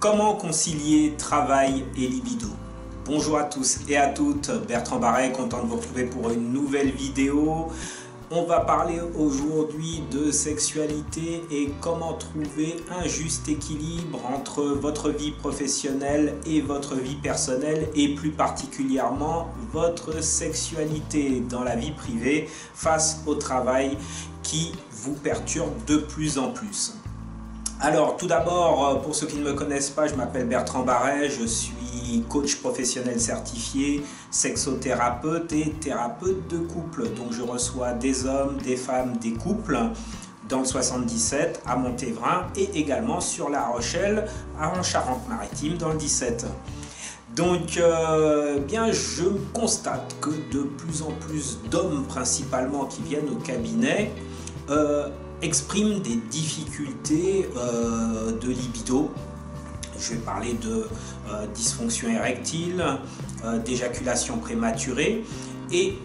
Comment concilier travail et libido? Bonjour à tous et à toutes, Bertrand Barret, content de vous retrouver pour une nouvelle vidéo. On va parler aujourd'hui de sexualité et comment trouver un juste équilibre entre votre vie professionnelle et votre vie personnelle et plus particulièrement votre sexualité dans la vie privée face au travail qui vous perturbe de plus en plus. Alors tout d'abord, pour ceux qui ne me connaissent pas, je m'appelle Bertrand Barret, je suis coach professionnel certifié, sexothérapeute et thérapeute de couple. Donc je reçois des hommes, des femmes, des couples dans le 77 à Montévrain et également sur La Rochelle en Charente-Maritime dans le 17. Donc bien je constate que de plus en plus d'hommes principalement qui viennent au cabinet expriment des difficultés de libido. Je vais parler de dysfonction érectile, d'éjaculation prématurée et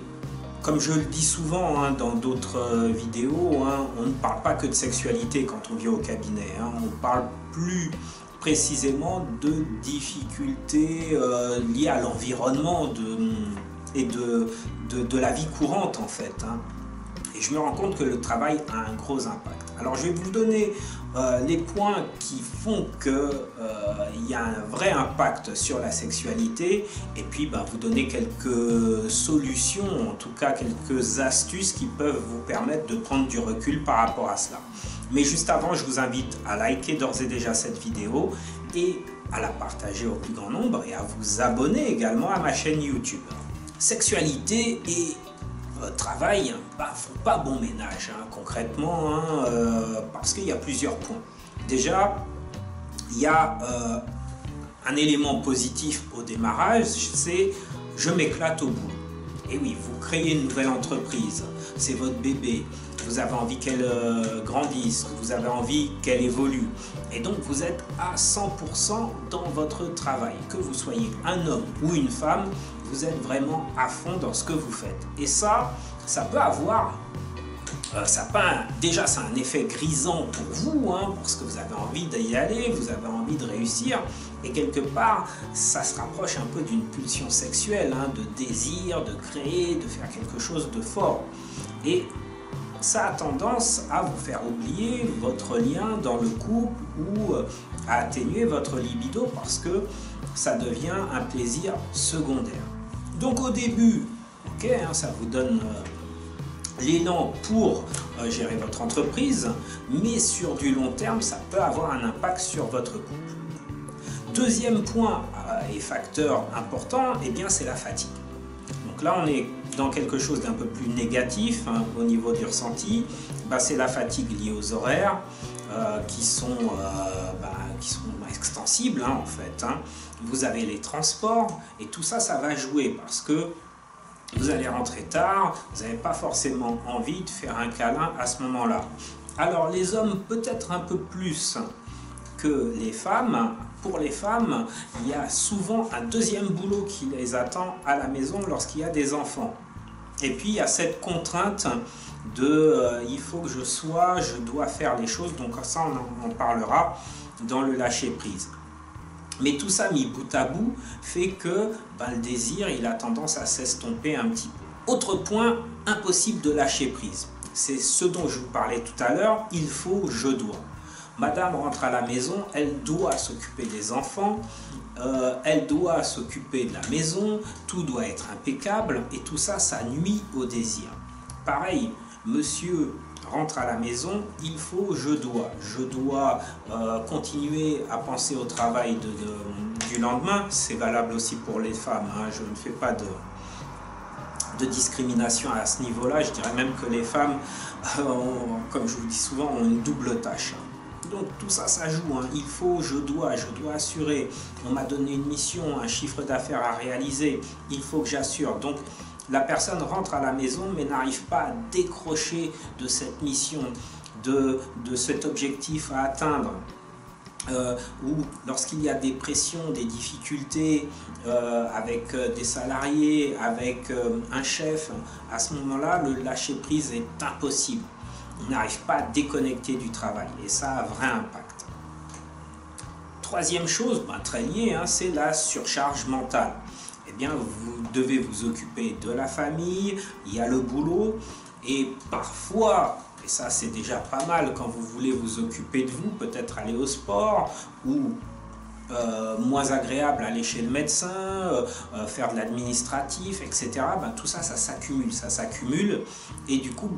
comme je le dis souvent dans d'autres vidéos, on ne parle pas que de sexualité quand on vient au cabinet, on parle plus précisément de difficultés liées à l'environnement et de la vie courante en fait. Et je me rends compte que le travail a un gros impact. Alors je vais vous donner les points qui font qu'il y a un vrai impact sur la sexualité et puis vous donner quelques solutions, en tout cas quelques astuces qui peuvent vous permettre de prendre du recul par rapport à cela. Mais juste avant, je vous invite à liker d'ores et déjà cette vidéo et à la partager au plus grand nombre et à vous abonner également à ma chaîne YouTube. Sexualité et travail font pas bon ménage concrètement parce qu'il y a plusieurs points. Déjà, il y a un élément positif au démarrage, c'est je m'éclate au boulot. Et oui, vous créez une nouvelle entreprise, c'est votre bébé, vous avez envie qu'elle grandisse, vous avez envie qu'elle évolue. Et donc vous êtes à 100% dans votre travail. Que vous soyez un homme ou une femme, vous êtes vraiment à fond dans ce que vous faites. Et ça peut avoir, déjà c'est un effet grisant pour vous, parce que vous avez envie d'y aller, vous avez envie de réussir. Et quelque part, ça se rapproche un peu d'une pulsion sexuelle, de désir, de créer, de faire quelque chose de fort. Et ça a tendance à vous faire oublier votre lien dans le couple ou à atténuer votre libido parce que ça devient un plaisir secondaire. Donc au début, ça vous donne l'élan pour gérer votre entreprise, mais sur du long terme, ça peut avoir un impact sur votre couple. Deuxième point et facteur important, c'est la fatigue. Donc là, on est dans quelque chose d'un peu plus négatif au niveau du ressenti. C'est la fatigue liée aux horaires qui sont extensibles en fait. Vous avez les transports et tout ça, ça va jouer parce que vous allez rentrer tard, vous n'avez pas forcément envie de faire un câlin à ce moment-là. Alors les hommes peut-être un peu plus que les femmes. Pour les femmes, il y a souvent un deuxième boulot qui les attend à la maison lorsqu'il y a des enfants. Et puis il y a cette contrainte de il faut que je dois faire les choses, donc ça on en parlera dans le lâcher prise. Mais tout ça mis bout à bout fait que le désir il a tendance à s'estomper un petit peu. Autre point, impossible de lâcher prise. C'est ce dont je vous parlais tout à l'heure, il faut, je dois. Madame rentre à la maison, elle doit s'occuper des enfants, elle doit s'occuper de la maison, tout doit être impeccable et tout ça, ça nuit au désir. Pareil, monsieur rentre à la maison, il faut, je dois continuer à penser au travail du lendemain, c'est valable aussi pour les femmes, je ne fais pas de discrimination à ce niveau-là, je dirais même que les femmes, comme je vous dis souvent, ont une double tâche. Donc tout ça, ça joue, il faut, je dois assurer, on m'a donné une mission, un chiffre d'affaires à réaliser, il faut que j'assure. Donc la personne rentre à la maison mais n'arrive pas à décrocher de cette mission, de cet objectif à atteindre. Ou lorsqu'il y a des pressions, des difficultés avec des salariés, avec un chef, à ce moment-là, le lâcher prise est impossible. Il n'arrive pas à déconnecter du travail et ça a un vrai impact. Troisième chose, très liée, hein, c'est la surcharge mentale. Eh bien, vous devez vous occuper de la famille, il y a le boulot, et parfois, et ça c'est déjà pas mal quand vous voulez vous occuper de vous, peut-être aller au sport, ou moins agréable aller chez le médecin, faire de l'administratif, etc. Tout ça, ça s'accumule, et du coup,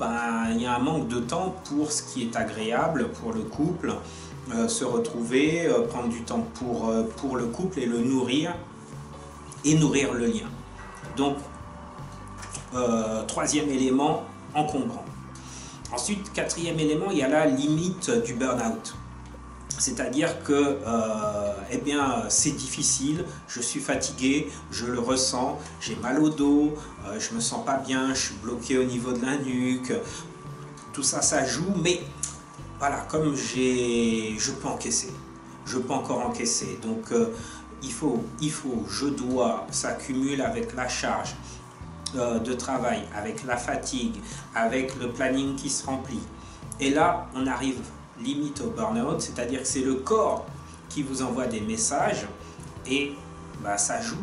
il y a un manque de temps pour ce qui est agréable pour le couple, se retrouver, prendre du temps pour le couple et le nourrir, et nourrir le lien. Donc, troisième élément, encombrant. Ensuite, quatrième élément, il y a la limite du burn-out. C'est-à-dire que c'est difficile, je suis fatigué, je le ressens, j'ai mal au dos, je me sens pas bien, je suis bloqué au niveau de la nuque, tout ça, ça joue, mais voilà, comme je peux encaisser, je peux encore encaisser, donc je dois, s'accumule avec la charge de travail, avec la fatigue, avec le planning qui se remplit, et là on arrive limite au burn-out, c'est-à-dire que c'est le corps qui vous envoie des messages et ça joue,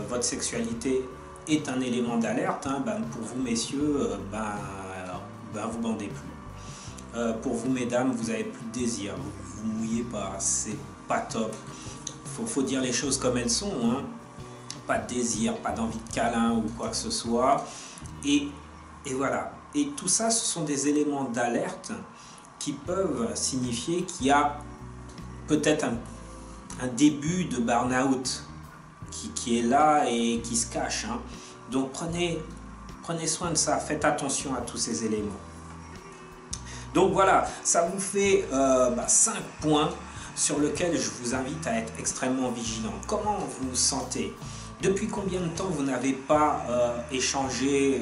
votre sexualité est un élément d'alerte, pour vous messieurs, vous bandez plus. Pour vous mesdames, vous avez plus de désir, vous mouillez pas, c'est pas top. Faut dire les choses comme elles sont, pas de désir, pas d'envie de câlin ou quoi que ce soit, et voilà. Et tout ça, ce sont des éléments d'alerte qui peuvent signifier qu'il y a peut-être un début de burn-out qui est là et qui se cache. Donc prenez soin de ça, faites attention à tous ces éléments. Donc voilà, ça vous fait 5 points sur lesquels je vous invite à être extrêmement vigilant. Comment vous vous sentez ? Depuis combien de temps vous n'avez pas échangé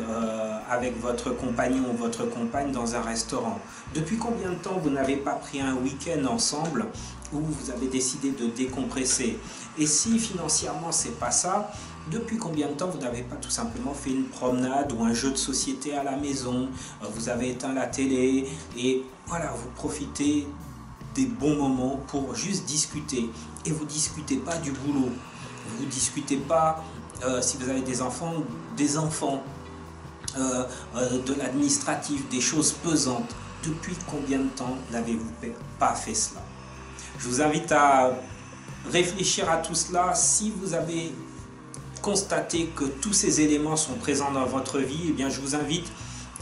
avec votre compagnon ou votre compagne dans un restaurant? Depuis combien de temps vous n'avez pas pris un week-end ensemble où vous avez décidé de décompresser? Et si financièrement c'est pas ça, depuis combien de temps vous n'avez pas tout simplement fait une promenade ou un jeu de société à la maison? Vous avez éteint la télé et voilà, vous profitez des bons moments pour juste discuter. Et vous ne discutez pas du boulot. Vous ne discutez pas, si vous avez des enfants, de l'administratif, des choses pesantes. Depuis combien de temps n'avez-vous pas fait cela? Je vous invite à réfléchir à tout cela. Si vous avez constaté que tous ces éléments sont présents dans votre vie, eh bien je vous invite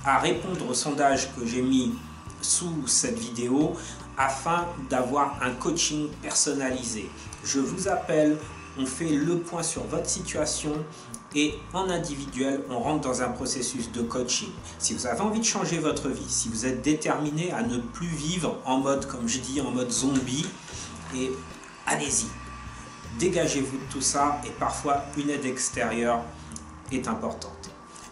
à répondre au sondage que j'ai mis sous cette vidéo afin d'avoir un coaching personnalisé. Je vous appelle, on fait le point sur votre situation et en individuel, on rentre dans un processus de coaching. Si vous avez envie de changer votre vie, si vous êtes déterminé à ne plus vivre en mode, comme je dis, en mode zombie, et allez-y, dégagez-vous de tout ça et parfois une aide extérieure est importante.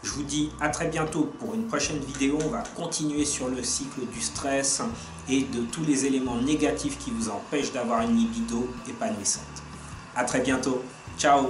Je vous dis à très bientôt pour une prochaine vidéo. On va continuer sur le cycle du stress et de tous les éléments négatifs qui vous empêchent d'avoir une libido épanouissante. À très bientôt. Ciao.